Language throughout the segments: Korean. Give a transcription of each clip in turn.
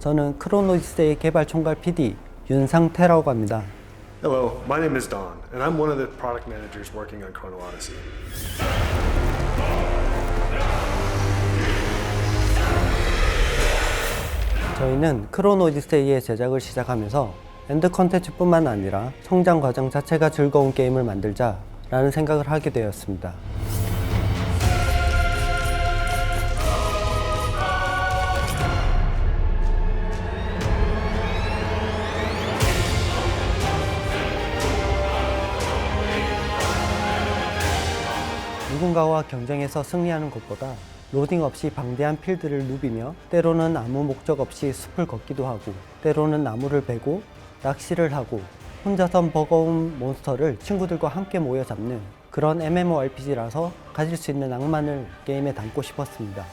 저는 크론 오디세이 개발 총괄 PD 윤상태라고 합니다. Hello, my name is Don, and I'm one of the product managers working on Chrono Odyssey. 저희는 크론 오디세이의 제작을 시작하면서 엔드 컨텐츠뿐만 아니라 성장 과정 자체가 즐거운 게임을 만들자라는 생각을 하게 되었습니다. 누군가와 경쟁해서 승리하는 것보다 로딩 없이 방대한 필드를 누비며 때로는 아무 목적 없이 숲을 걷기도 하고 때로는 나무를 베고 낚시를 하고 혼자선 버거운 몬스터를 친구들과 함께 모여 잡는 그런 MMORPG라서 가질 수 있는 낭만을 게임에 담고 싶었습니다.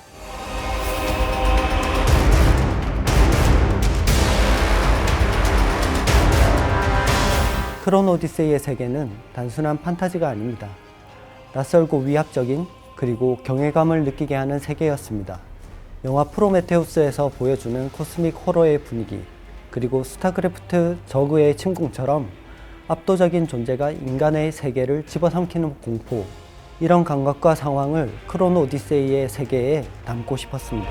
크론 오디세이의 세계는 단순한 판타지가 아닙니다. 낯설고 위압적인 그리고 경외감을 느끼게 하는 세계였습니다. 영화 프로메테우스에서 보여주는 코스믹 호러의 분위기, 그리고 스타크래프트 저그의 침공처럼 압도적인 존재가 인간의 세계를 집어삼키는 공포, 이런 감각과 상황을 크론 오디세이의 세계에 담고 싶었습니다.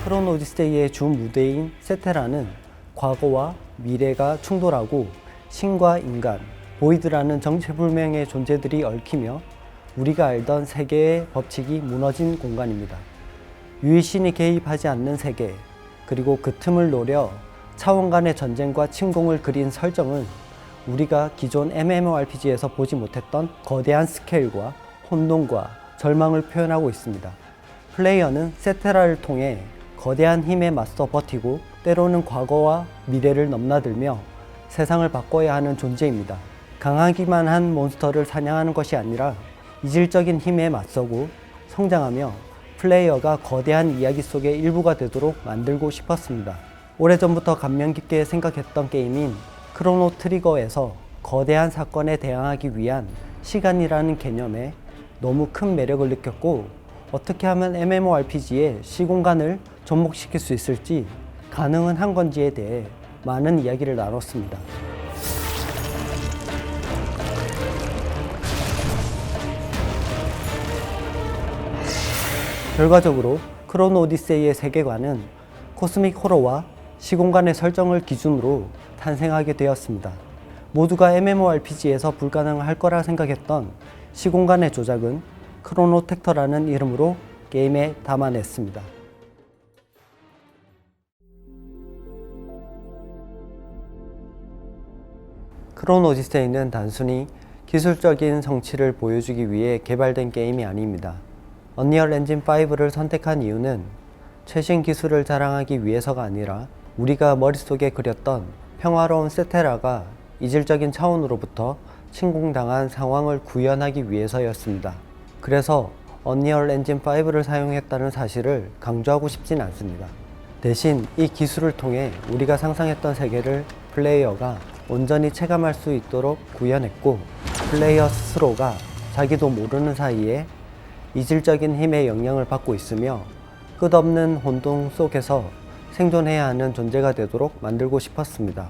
크론 오디세이의 주 무대인 세테라는 과거와 미래가 충돌하고 신과 인간, 보이드라는 정체불명의 존재들이 얽히며 우리가 알던 세계의 법칙이 무너진 공간입니다. 유일신이 개입하지 않는 세계, 그리고 그 틈을 노려 차원 간의 전쟁과 침공을 그린 설정은 우리가 기존 MMORPG에서 보지 못했던 거대한 스케일과 혼돈과 절망을 표현하고 있습니다. 플레이어는 세테라를 통해 거대한 힘에 맞서 버티고 때로는 과거와 미래를 넘나들며 세상을 바꿔야 하는 존재입니다. 강하기만 한 몬스터를 사냥하는 것이 아니라 이질적인 힘에 맞서고 성장하며 플레이어가 거대한 이야기 속의 일부가 되도록 만들고 싶었습니다. 오래전부터 감명 깊게 생각했던 게임인 크로노 트리거에서 거대한 사건에 대항하기 위한 시간이라는 개념에 너무 큰 매력을 느꼈고, 어떻게 하면 MMORPG의 시공간을 접목시킬 수 있을지 가능은 한 건지에 대해 많은 이야기를 나눴습니다. 결과적으로 크론 오디세이의 세계관은 코스믹 호러와 시공간의 설정을 기준으로 탄생하게 되었습니다. 모두가 MMORPG에서 불가능할 거라 생각했던 시공간의 조작은 크로노텍터라는 이름으로 게임에 담아냈습니다. 크론 오디세이는 단순히 기술적인 성취를 보여주기 위해 개발된 게임이 아닙니다. 언리얼 엔진 5를 선택한 이유는 최신 기술을 자랑하기 위해서가 아니라 우리가 머릿속에 그렸던 평화로운 세테라가 이질적인 차원으로부터 침공당한 상황을 구현하기 위해서였습니다. 그래서 언리얼 엔진 5를 사용했다는 사실을 강조하고 싶진 않습니다. 대신 이 기술을 통해 우리가 상상했던 세계를 플레이어가 온전히 체감할 수 있도록 구현했고, 플레이어 스스로가 자기도 모르는 사이에 이질적인 힘의 영향을 받고 있으며 끝없는 혼돈 속에서 생존해야 하는 존재가 되도록 만들고 싶었습니다.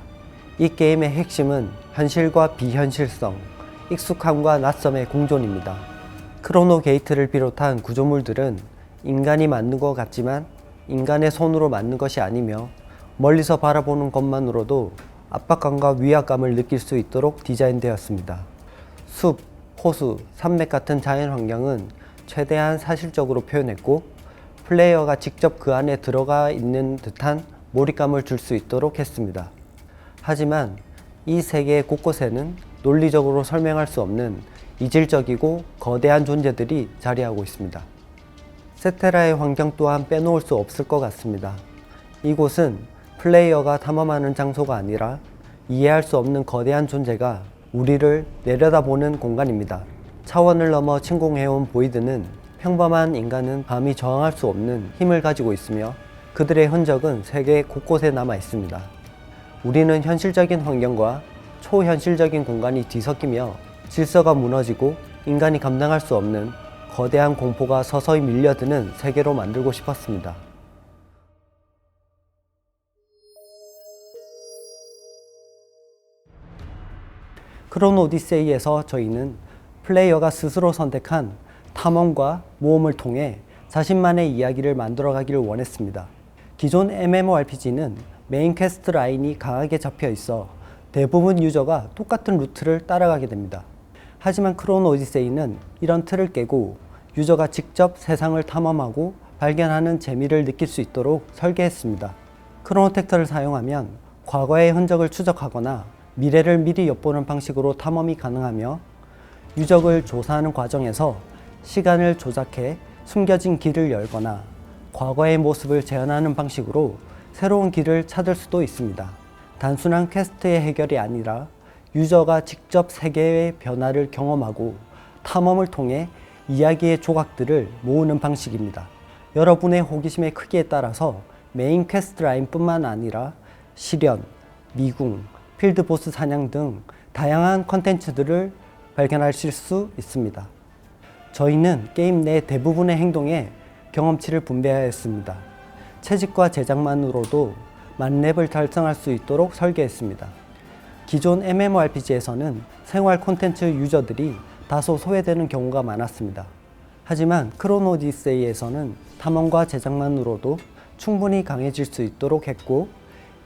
이 게임의 핵심은 현실과 비현실성, 익숙함과 낯섦의 공존입니다. 크로노 게이트를 비롯한 구조물들은 인간이 만든 것 같지만 인간의 손으로 만든 것이 아니며 멀리서 바라보는 것만으로도 압박감과 위압감을 느낄 수 있도록 디자인되었습니다. 숲, 호수, 산맥 같은 자연 환경은 최대한 사실적으로 표현했고, 플레이어가 직접 그 안에 들어가 있는 듯한 몰입감을 줄 수 있도록 했습니다. 하지만 이 세계 곳곳에는 논리적으로 설명할 수 없는 이질적이고 거대한 존재들이 자리하고 있습니다. 세테라의 환경 또한 빼놓을 수 없을 것 같습니다. 이곳은 플레이어가 탐험하는 장소가 아니라 이해할 수 없는 거대한 존재가 우리를 내려다보는 공간입니다. 차원을 넘어 침공해온 보이드는 평범한 인간은 감히 저항할 수 없는 힘을 가지고 있으며 그들의 흔적은 세계 곳곳에 남아 있습니다. 우리는 현실적인 환경과 초현실적인 공간이 뒤섞이며 질서가 무너지고 인간이 감당할 수 없는 거대한 공포가 서서히 밀려드는 세계로 만들고 싶었습니다. 크로노 오디세이에서 저희는 플레이어가 스스로 선택한 탐험과 모험을 통해 자신만의 이야기를 만들어가기를 원했습니다. 기존 MMORPG는 메인 퀘스트 라인이 강하게 잡혀 있어 대부분 유저가 똑같은 루트를 따라가게 됩니다. 하지만 크로노 오디세이는 이런 틀을 깨고 유저가 직접 세상을 탐험하고 발견하는 재미를 느낄 수 있도록 설계했습니다. 크로노텍터를 사용하면 과거의 흔적을 추적하거나 미래를 미리 엿보는 방식으로 탐험이 가능하며 유적을 조사하는 과정에서 시간을 조작해 숨겨진 길을 열거나 과거의 모습을 재현하는 방식으로 새로운 길을 찾을 수도 있습니다. 단순한 퀘스트의 해결이 아니라 유저가 직접 세계의 변화를 경험하고 탐험을 통해 이야기의 조각들을 모으는 방식입니다. 여러분의 호기심의 크기에 따라서 메인 퀘스트 라인뿐만 아니라 시련, 미궁, 필드보스 사냥 등 다양한 컨텐츠들을 발견하실 수 있습니다. 저희는 게임 내 대부분의 행동에 경험치를 분배하였습니다. 채집과 제작만으로도 만렙을 달성할 수 있도록 설계했습니다. 기존 MMORPG에서는 생활 콘텐츠 유저들이 다소 소외되는 경우가 많았습니다. 하지만 크로노 오디세이에서는 탐험과 제작만으로도 충분히 강해질 수 있도록 했고,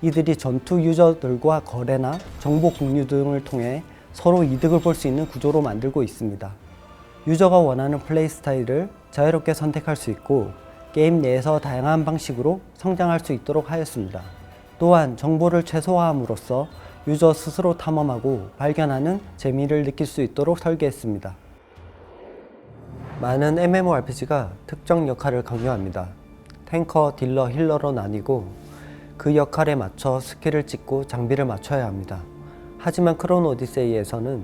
이들이 전투 유저들과 거래나 정보 공유 등을 통해 서로 이득을 볼 수 있는 구조로 만들고 있습니다. 유저가 원하는 플레이 스타일을 자유롭게 선택할 수 있고 게임 내에서 다양한 방식으로 성장할 수 있도록 하였습니다. 또한 정보를 최소화함으로써 유저 스스로 탐험하고 발견하는 재미를 느낄 수 있도록 설계했습니다. 많은 MMORPG가 특정 역할을 강요합니다. 탱커, 딜러, 힐러로 나뉘고 그 역할에 맞춰 스킬을 찍고 장비를 맞춰야 합니다. 하지만 크로노 오디세이에서는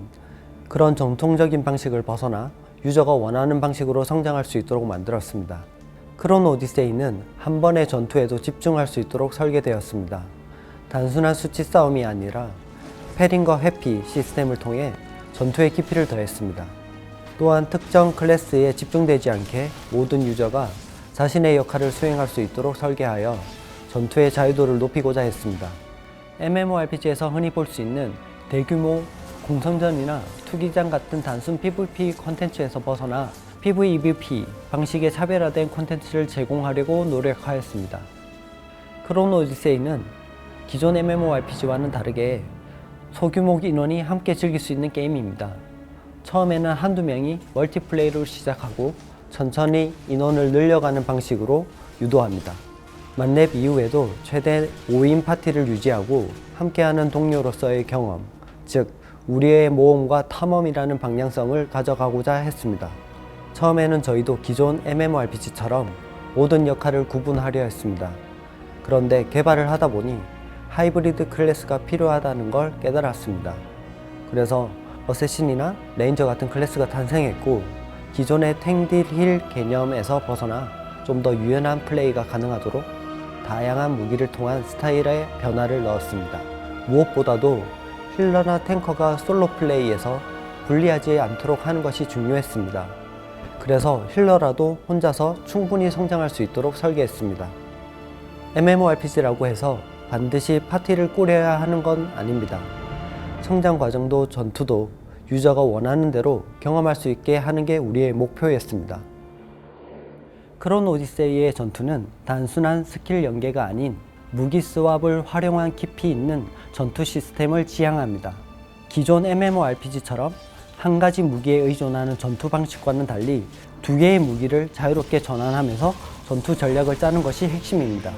그런 정통적인 방식을 벗어나 유저가 원하는 방식으로 성장할 수 있도록 만들었습니다. 크로노 오디세이는 한 번의 전투에도 집중할 수 있도록 설계되었습니다. 단순한 수치 싸움이 아니라 패링과 회피 시스템을 통해 전투의 깊이를 더했습니다. 또한 특정 클래스에 집중되지 않게 모든 유저가 자신의 역할을 수행할 수 있도록 설계하여 전투의 자유도를 높이고자 했습니다. MMORPG에서 흔히 볼 수 있는 대규모 공성전이나 투기장 같은 단순 PVP 콘텐츠에서 벗어나 PVEVP 방식의 차별화된 콘텐츠를 제공하려고 노력하였습니다. 크로노 오디세이는 기존 MMORPG와는 다르게 소규모 인원이 함께 즐길 수 있는 게임입니다. 처음에는 한두 명이 멀티플레이로 시작하고 천천히 인원을 늘려가는 방식으로 유도합니다. 만렙 이후에도 최대 5인 파티를 유지하고 함께하는 동료로서의 경험, 즉 우리의 모험과 탐험이라는 방향성을 가져가고자 했습니다. 처음에는 저희도 기존 MMORPG처럼 모든 역할을 구분하려 했습니다. 그런데 개발을 하다 보니 하이브리드 클래스가 필요하다는 걸 깨달았습니다. 그래서 어쌔신이나 레인저 같은 클래스가 탄생했고, 기존의 탱딜 힐 개념에서 벗어나 좀 더 유연한 플레이가 가능하도록 다양한 무기를 통한 스타일의 변화를 넣었습니다. 무엇보다도 힐러나 탱커가 솔로 플레이에서 불리하지 않도록 하는 것이 중요했습니다. 그래서 힐러라도 혼자서 충분히 성장할 수 있도록 설계했습니다. MMORPG라고 해서 반드시 파티를 꾸려야 하는 건 아닙니다. 성장 과정도 전투도 유저가 원하는 대로 경험할 수 있게 하는 게 우리의 목표였습니다. 크로노 오디세이의 전투는 단순한 스킬 연계가 아닌 무기 스왑을 활용한 깊이 있는 전투 시스템을 지향합니다. 기존 MMORPG처럼 한 가지 무기에 의존하는 전투 방식과는 달리 두 개의 무기를 자유롭게 전환하면서 전투 전략을 짜는 것이 핵심입니다.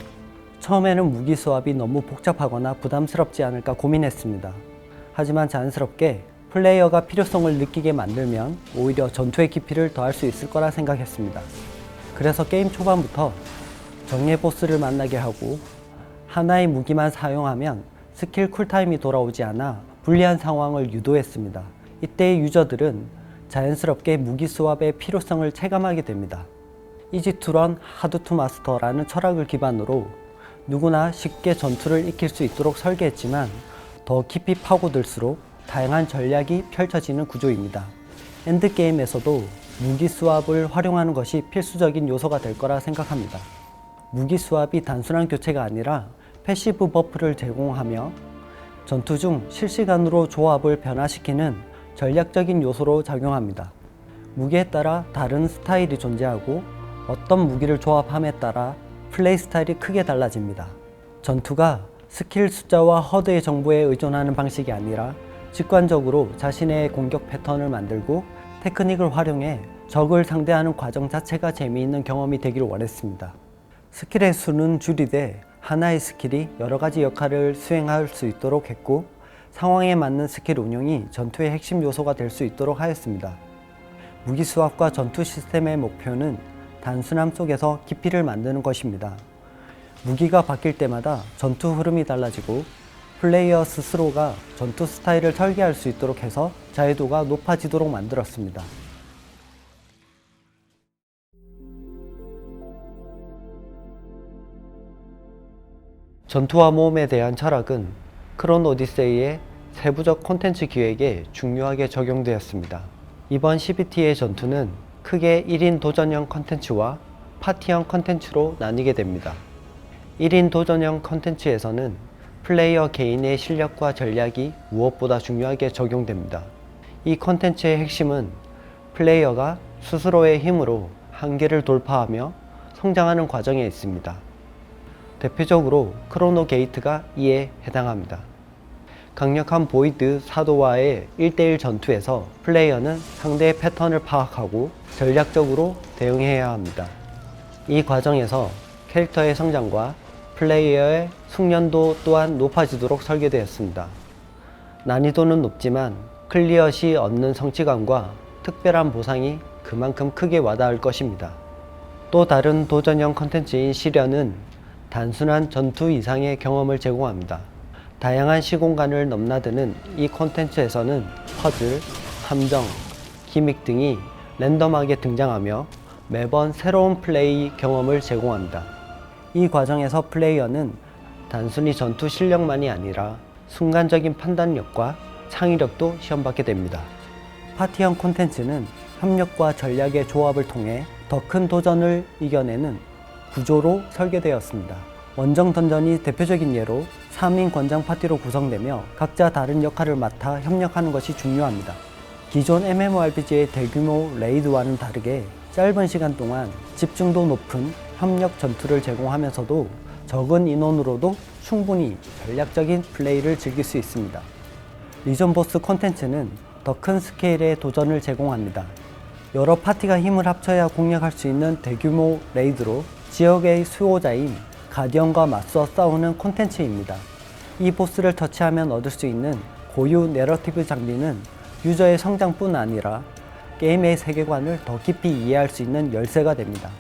처음에는 무기 스왑이 너무 복잡하거나 부담스럽지 않을까 고민했습니다. 하지만 자연스럽게 플레이어가 필요성을 느끼게 만들면 오히려 전투의 깊이를 더할 수 있을 거라 생각했습니다. 그래서 게임 초반부터 정예 보스를 만나게 하고 하나의 무기만 사용하면 스킬 쿨타임이 돌아오지 않아 불리한 상황을 유도했습니다. 이때의 유저들은 자연스럽게 무기 스왑의 필요성을 체감하게 됩니다. 이지 투 런, 하드 투 마스터라는 철학을 기반으로 누구나 쉽게 전투를 익힐 수 있도록 설계했지만 더 깊이 파고들수록 다양한 전략이 펼쳐지는 구조입니다. 엔드게임에서도 무기 스왑을 활용하는 것이 필수적인 요소가 될 거라 생각합니다. 무기 스왑이 단순한 교체가 아니라 패시브 버프를 제공하며 전투 중 실시간으로 조합을 변화시키는 전략적인 요소로 작용합니다. 무기에 따라 다른 스타일이 존재하고 어떤 무기를 조합함에 따라 플레이 스타일이 크게 달라집니다. 전투가 스킬 숫자와 허드의 정보에 의존하는 방식이 아니라 직관적으로 자신의 공격 패턴을 만들고 테크닉을 활용해 적을 상대하는 과정 자체가 재미있는 경험이 되기를 원했습니다. 스킬의 수는 줄이되 하나의 스킬이 여러 가지 역할을 수행할 수 있도록 했고 상황에 맞는 스킬 운용이 전투의 핵심 요소가 될 수 있도록 하였습니다. 무기 스왑과 전투 시스템의 목표는 단순함 속에서 깊이를 만드는 것입니다. 무기가 바뀔 때마다 전투 흐름이 달라지고 플레이어 스스로가 전투 스타일을 설계할 수 있도록 해서 자유도가 높아지도록 만들었습니다. 전투와 모험에 대한 철학은 크론 오디세이의 세부적 콘텐츠 기획에 중요하게 적용되었습니다. 이번 CBT의 전투는 크게 1인 도전형 컨텐츠와 파티형 컨텐츠로 나뉘게 됩니다. 1인 도전형 컨텐츠에서는 플레이어 개인의 실력과 전략이 무엇보다 중요하게 적용됩니다. 이 컨텐츠의 핵심은 플레이어가 스스로의 힘으로 한계를 돌파하며 성장하는 과정에 있습니다. 대표적으로 크로노 게이트가 이에 해당합니다. 강력한 보이드 사도와의 1대1 전투에서 플레이어는 상대의 패턴을 파악하고 전략적으로 대응해야 합니다. 이 과정에서 캐릭터의 성장과 플레이어의 숙련도 또한 높아지도록 설계되었습니다. 난이도는 높지만 클리어 시 얻는 성취감과 특별한 보상이 그만큼 크게 와닿을 것입니다. 또 다른 도전형 컨텐츠인 시련은 단순한 전투 이상의 경험을 제공합니다. 다양한 시공간을 넘나드는 이 콘텐츠에서는 퍼즐, 함정, 기믹 등이 랜덤하게 등장하며 매번 새로운 플레이 경험을 제공합니다. 이 과정에서 플레이어는 단순히 전투 실력만이 아니라 순간적인 판단력과 창의력도 시험받게 됩니다. 파티형 콘텐츠는 협력과 전략의 조합을 통해 더 큰 도전을 이겨내는 구조로 설계되었습니다. 원정 던전이 대표적인 예로 3인 권장 파티로 구성되며 각자 다른 역할을 맡아 협력하는 것이 중요합니다. 기존 MMORPG의 대규모 레이드와는 다르게 짧은 시간 동안 집중도 높은 협력 전투를 제공하면서도 적은 인원으로도 충분히 전략적인 플레이를 즐길 수 있습니다. 리전 보스 콘텐츠는 더 큰 스케일의 도전을 제공합니다. 여러 파티가 힘을 합쳐야 공략할 수 있는 대규모 레이드로 지역의 수호자인 가디언과 맞서 싸우는 콘텐츠입니다. 이 보스를 터치하면 얻을 수 있는 고유 내러티브 장비는 유저의 성장뿐 아니라 게임의 세계관을 더 깊이 이해할 수 있는 열쇠가 됩니다.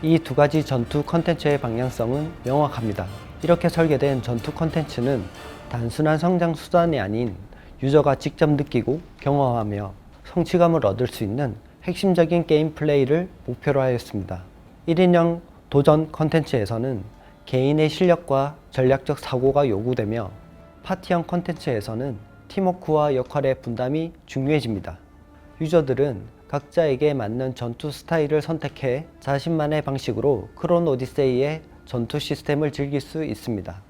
이 두 가지 전투 콘텐츠의 방향성은 명확합니다. 이렇게 설계된 전투 콘텐츠는 단순한 성장 수단이 아닌 유저가 직접 느끼고 경험하며 성취감을 얻을 수 있는 핵심적인 게임 플레이를 목표로 하였습니다. 1인용 도전 콘텐츠에서는 개인의 실력과 전략적 사고가 요구되며 파티형 콘텐츠에서는 팀워크와 역할의 분담이 중요해집니다. 유저들은 각자에게 맞는 전투 스타일을 선택해 자신만의 방식으로 크론 오디세이의 전투 시스템을 즐길 수 있습니다.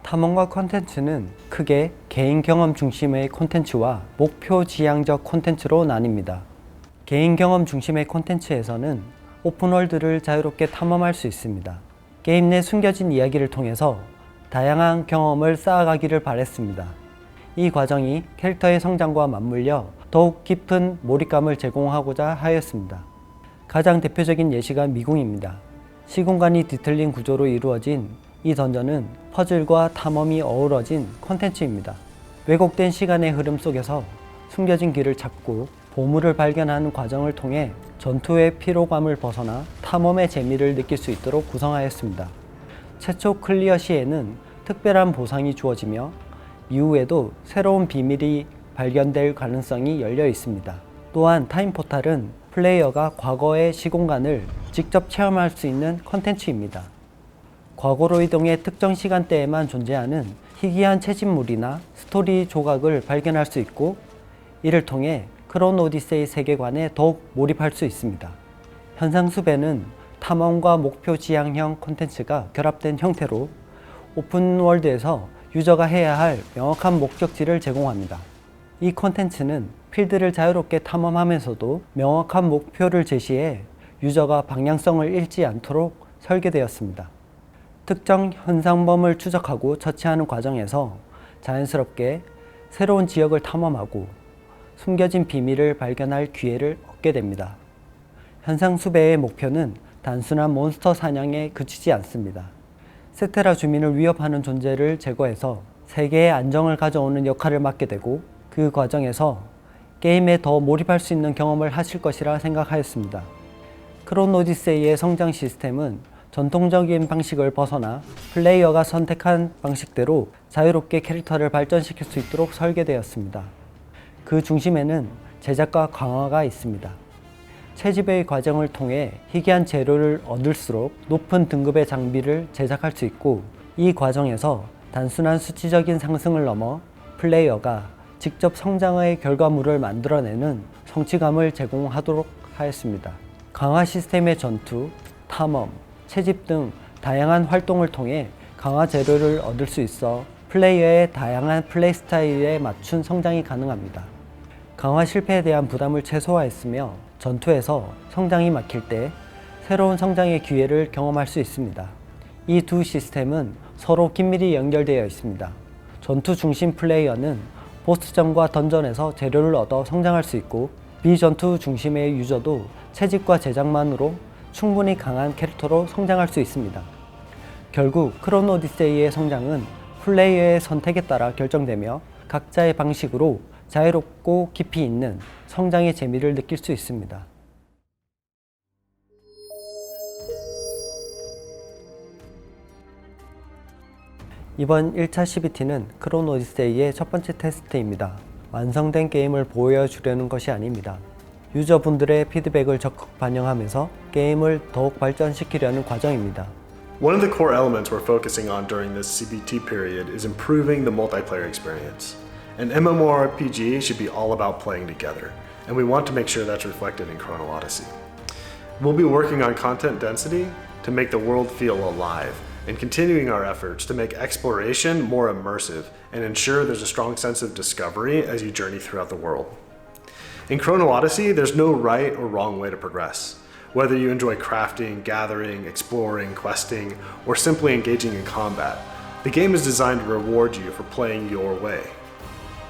탐험과 콘텐츠는 크게 개인 경험 중심의 콘텐츠와 목표 지향적 콘텐츠로 나뉩니다. 개인 경험 중심의 콘텐츠에서는 오픈월드를 자유롭게 탐험할 수 있습니다. 게임 내 숨겨진 이야기를 통해서 다양한 경험을 쌓아가기를 바랬습니다. 이 과정이 캐릭터의 성장과 맞물려 더욱 깊은 몰입감을 제공하고자 하였습니다. 가장 대표적인 예시가 미궁입니다. 시공간이 뒤틀린 구조로 이루어진 이 던전은 퍼즐과 탐험이 어우러진 콘텐츠입니다. 왜곡된 시간의 흐름 속에서 숨겨진 길을 찾고 보물을 발견하는 과정을 통해 전투의 피로감을 벗어나 탐험의 재미를 느낄 수 있도록 구성하였습니다. 최초 클리어 시에는 특별한 보상이 주어지며 이후에도 새로운 비밀이 발견될 가능성이 열려 있습니다. 또한 타임포탈은 플레이어가 과거의 시공간을 직접 체험할 수 있는 컨텐츠입니다. 과거로 이동해 특정 시간대에만 존재하는 희귀한 채집물이나 스토리 조각을 발견할 수 있고 이를 통해 크론 오디세이 세계관에 더욱 몰입할 수 있습니다. 현상수배는 탐험과 목표 지향형 콘텐츠가 결합된 형태로 오픈월드에서 유저가 해야 할 명확한 목적지를 제공합니다. 이 콘텐츠는 필드를 자유롭게 탐험하면서도 명확한 목표를 제시해 유저가 방향성을 잃지 않도록 설계되었습니다. 특정 현상범을 추적하고 처치하는 과정에서 자연스럽게 새로운 지역을 탐험하고 숨겨진 비밀을 발견할 기회를 얻게 됩니다. 현상수배의 목표는 단순한 몬스터 사냥에 그치지 않습니다. 세테라 주민을 위협하는 존재를 제거해서 세계의 안정을 가져오는 역할을 맡게 되고 그 과정에서 게임에 더 몰입할 수 있는 경험을 하실 것이라 생각하였습니다. 크론 오디세이의 성장 시스템은 전통적인 방식을 벗어나 플레이어가 선택한 방식대로 자유롭게 캐릭터를 발전시킬 수 있도록 설계되었습니다. 그 중심에는 제작과 강화가 있습니다. 채집의 과정을 통해 희귀한 재료를 얻을수록 높은 등급의 장비를 제작할 수 있고, 이 과정에서 단순한 수치적인 상승을 넘어 플레이어가 직접 성장의 결과물을 만들어내는 성취감을 제공하도록 하였습니다. 강화 시스템의 전투, 탐험, 채집 등 다양한 활동을 통해 강화 재료를 얻을 수 있어 플레이어의 다양한 플레이 스타일에 맞춘 성장이 가능합니다. 강화 실패에 대한 부담을 최소화했으며 전투에서 성장이 막힐 때 새로운 성장의 기회를 경험할 수 있습니다. 이 두 시스템은 서로 긴밀히 연결되어 있습니다. 전투 중심 플레이어는 보스전과 던전에서 재료를 얻어 성장할 수 있고, 비전투 중심의 유저도 채집과 제작만으로 충분히 강한 캐릭터로 성장할 수 있습니다. 결국 크론 오디세이의 성장은 플레이어의 선택에 따라 결정되며 각자의 방식으로 자유롭고 깊이 있는 성장의 재미를 느낄 수 있습니다. 이번 1차 CBT는 크론 오디세이의 첫 번째 테스트입니다. 완성된 게임을 보여주려는 것이 아닙니다. 유저분들의 피드백을 적극 반영하면서 게임을 더욱 발전시키려는 과정입니다. One of the core elements we're focusing on during this CBT period is improving the multiplayer experience. An MMORPG should be all about playing together, and we want to make sure that's reflected in Chrono Odyssey. We'll be working on content density to make the world feel alive, and continuing our efforts to make exploration more immersive and ensure there's a strong sense of discovery as you journey throughout the world. In Chrono Odyssey, there's no right or wrong way to progress. Whether you enjoy crafting, gathering, exploring, questing, or simply engaging in combat, the game is designed to reward you for playing your way.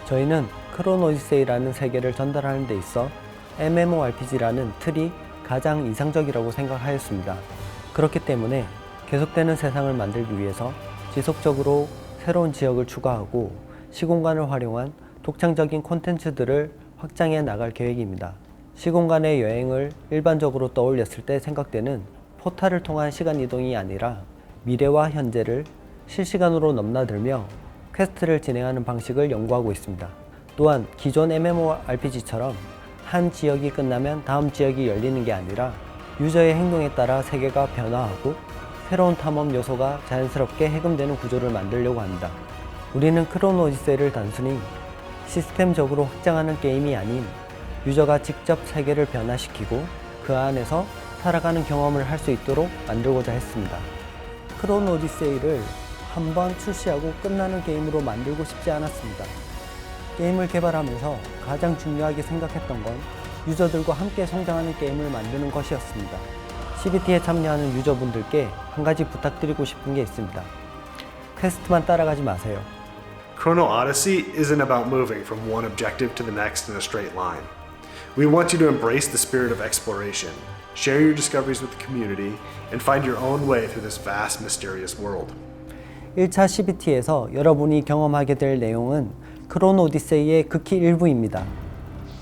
저희는 크론 오디세이라는 세계를 전달하는 데 있어 MMORPG라는 틀이 가장 이상적이라고 생각하였습니다. 그렇기 때문에 계속되는 세상을 만들기 위해서 지속적으로 새로운 지역을 추가하고 시공간을 활용한 독창적인 콘텐츠들을 확장해 나갈 계획입니다. 시공간의 여행을 일반적으로 떠올렸을 때 생각되는 포탈을 통한 시간 이동이 아니라 미래와 현재를 실시간으로 넘나들며 퀘스트를 진행하는 방식을 연구하고 있습니다. 또한 기존 MMORPG처럼 한 지역이 끝나면 다음 지역이 열리는 게 아니라 유저의 행동에 따라 세계가 변화하고 새로운 탐험 요소가 자연스럽게 해금되는 구조를 만들려고 합니다. 우리는 크론 오디세이를 단순히 시스템적으로 확장하는 게임이 아닌 유저가 직접 세계를 변화시키고 그 안에서 살아가는 경험을 할 수 있도록 만들고자 했습니다. 크론 오디세이를 한번 출시하고 끝나는 게임으로 만들고 싶지 않았습니다. 게임을 개발하면서 가장 중요하게 생각했던 건 유저들과 함께 성장하는 게임을 만드는 것이었습니다. CBT에 참여하는 유저분들께 한 가지 부탁드리고 싶은 게 있습니다. 퀘스트만 따라가지 마세요. Chrono Odyssey isn't about moving from one objective to the next in a straight line. We want you to embrace the spirit of exploration, share your discoveries with the community, and find your own way through this vast, mysterious world. 1차 CBT에서 여러분이 경험하게 될 내용은 크론 오디세이의 극히 일부입니다.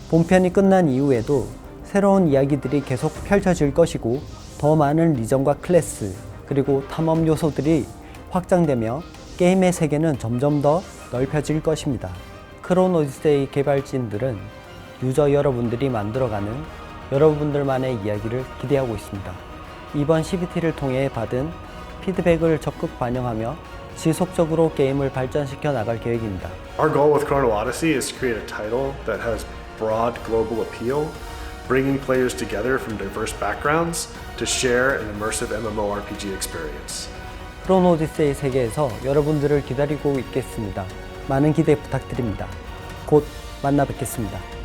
본편이 끝난 이후에도 새로운 이야기들이 계속 펼쳐질 것이고 더 많은 리전과 클래스 그리고 탐험 요소들이 확장되며 게임의 세계는 점점 더 넓혀질 것입니다. 크론 오디세이 개발진들은 유저 여러분들이 만들어가는 여러분들만의 이야기를 기대하고 있습니다. 이번 CBT를 통해 받은 피드백을 적극 반영하며 지속적으로 게임을 발전시켜 나갈 계획입니다. Our goal with Chrono Odyssey is to create a title that has broad global appeal, bringing players together from diverse backgrounds to share an immersive MMORPG experience. 크론 오디세이 세계에서 여러분들을 기다리고 있겠습니다. 많은 기대 부탁드립니다. 곧 만나 뵙겠습니다.